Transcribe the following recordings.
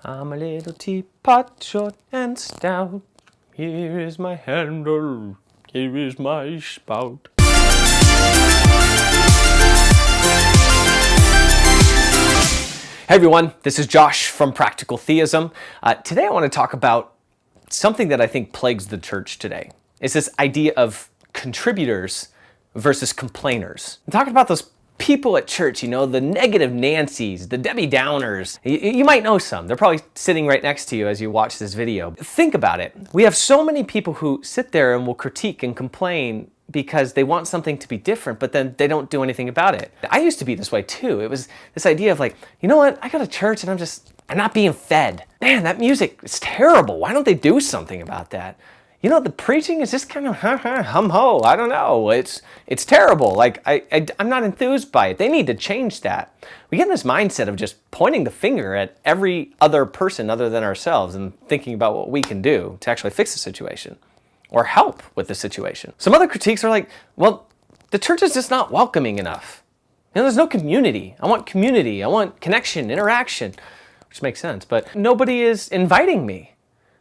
I'm a little teapot, short and stout. Here is my handle, here is my spout. Hey everyone, this is Josh from Practical Theism. Today I want to talk about something that I think plagues the church today. It's this idea of contributors versus complainers. I'm talking about those people at church, you know, the negative Nancys, the Debbie Downers. You might know some. They're probably sitting right next to you as you watch this video. Think about it. We have so many people who sit there and will critique and complain because they want something to be different, but then they don't do anything about it. I used to be this way too. It was this idea of like, you know what? I go to church and I'm not being fed. Man, that music is terrible. Why don't they do something about that? You know, the preaching is just kind of hum-ho. I don't know. It's terrible. Like, I'm not enthused by it. They need to change that. We get in this mindset of just pointing the finger at every other person other than ourselves and thinking about what we can do to actually fix the situation or help with the situation. Some other critiques are like, well, the church is just not welcoming enough. You know, there's no community. I want community. I want connection, interaction, which makes sense. But nobody is inviting me.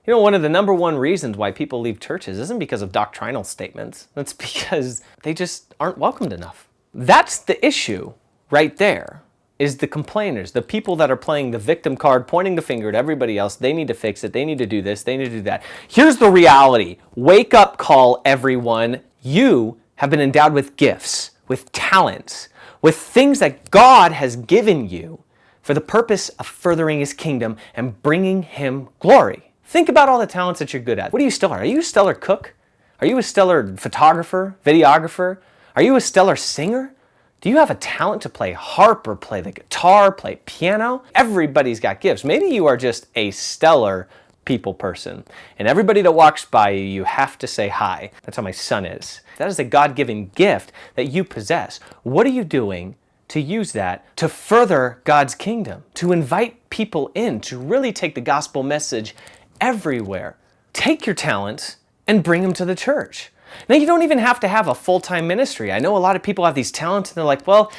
You know, one of the number one reasons why people leave churches isn't because of doctrinal statements. It's because they just aren't welcomed enough. That's the issue right there, is the complainers, the people that are playing the victim card, pointing the finger at everybody else. They need to fix it. They need to do this. They need to do that. Here's the reality. Wake up call, everyone. You have been endowed with gifts, with talents, with things that God has given you for the purpose of furthering His kingdom and bringing Him glory. Think about all the talents that you're good at. What are you stellar? Are you a stellar cook? Are you a stellar photographer, videographer? Are you a stellar singer? Do you have a talent to play harp or play the guitar, play piano? Everybody's got gifts. Maybe you are just a stellar people person. And everybody that walks by you, you have to say hi. That's how my son is. That is a God-given gift that you possess. What are you doing to use that to further God's kingdom, to invite people in, to really take the gospel message everywhere? Take your talents and bring them to the church. Now, you don't even have to have a full-time ministry. I know a lot of people have these talents and they're like, well,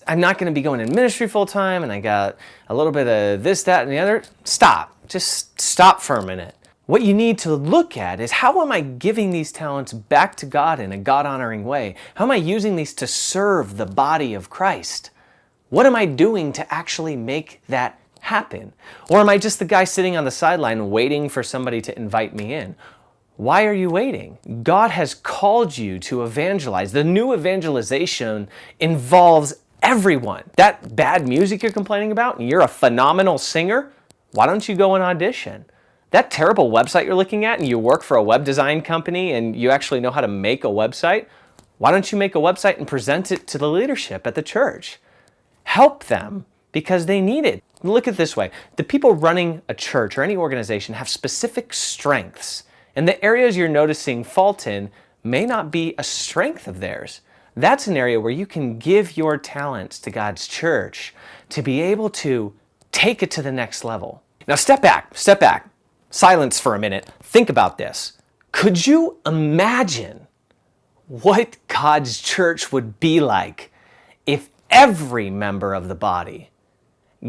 I'm not going to be going in ministry full-time and I got a little bit of this, that, and the other. Stop. Just stop for a minute. What you need to look at is, how am I giving these talents back to God in a God-honoring way? How am I using these to serve the body of Christ? What am I doing to actually make that happen? Or am I just the guy sitting on the sideline waiting for somebody to invite me in? Why are you waiting? God has called you to evangelize. The new evangelization involves everyone. That bad music you're complaining about, and you're a phenomenal singer, why don't you go and audition? That terrible website you're looking at, and you work for a web design company and you actually know how to make a website, why don't you make a website and present it to the leadership at the church? Help them, because they need it. Look at it this way. The people running a church or any organization have specific strengths, and the areas you're noticing fault in may not be a strength of theirs. That's an area where you can give your talents to God's church to be able to take it to the next level. Now step back. Silence for a minute. Think about this. Could you imagine what God's church would be like if every member of the body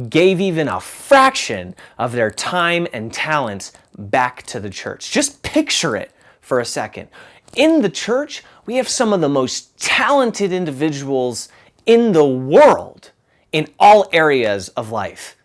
gave even a fraction of their time and talents back to the church? Just picture it for a second. In the church, we have some of the most talented individuals in the world in all areas of life.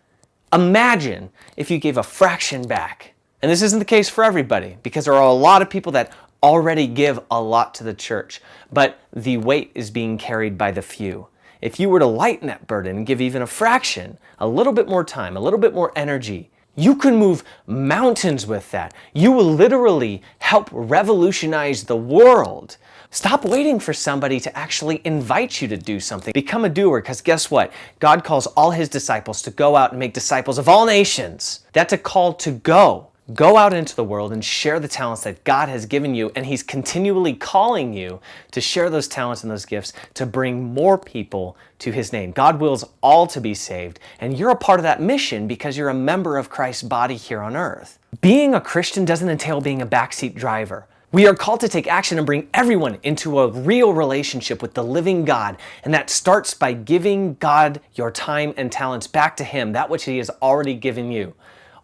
Imagine if you gave a fraction back. And this isn't the case for everybody, because there are a lot of people that already give a lot to the church, but the weight is being carried by the few. If you were to lighten that burden and give even a fraction, a little bit more time, a little bit more energy, you can move mountains with that. You will literally help revolutionize the world. Stop waiting for somebody to actually invite you to do something. Become a doer, because guess what? God calls all His disciples to go out and make disciples of all nations. That's a call to go. Go out into the world and share the talents that God has given you, and He's continually calling you to share those talents and those gifts to bring more people to His name. God wills all to be saved, and you're a part of that mission because you're a member of Christ's body here on earth. Being a Christian doesn't entail being a backseat driver. We are called to take action and bring everyone into a real relationship with the living God, and that starts by giving God your time and talents back to Him, that which He has already given you.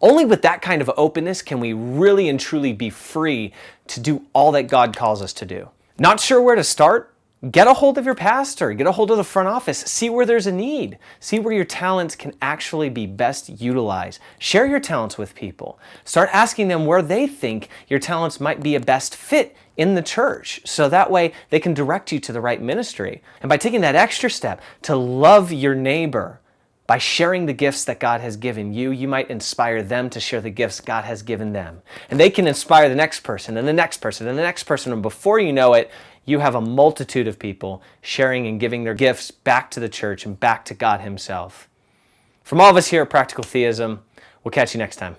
Only with that kind of openness can we really and truly be free to do all that God calls us to do. Not sure where to start? Get a hold of your pastor, get a hold of the front office, see where there's a need, see where your talents can actually be best utilized. Share your talents with people. Start asking them where they think your talents might be a best fit in the church, so that way they can direct you to the right ministry. And by taking that extra step to love your neighbor, by sharing the gifts that God has given you, you might inspire them to share the gifts God has given them. And they can inspire the next person and the next person and the next person. And before you know it, you have a multitude of people sharing and giving their gifts back to the church and back to God Himself. From all of us here at Practical Theism, we'll catch you next time.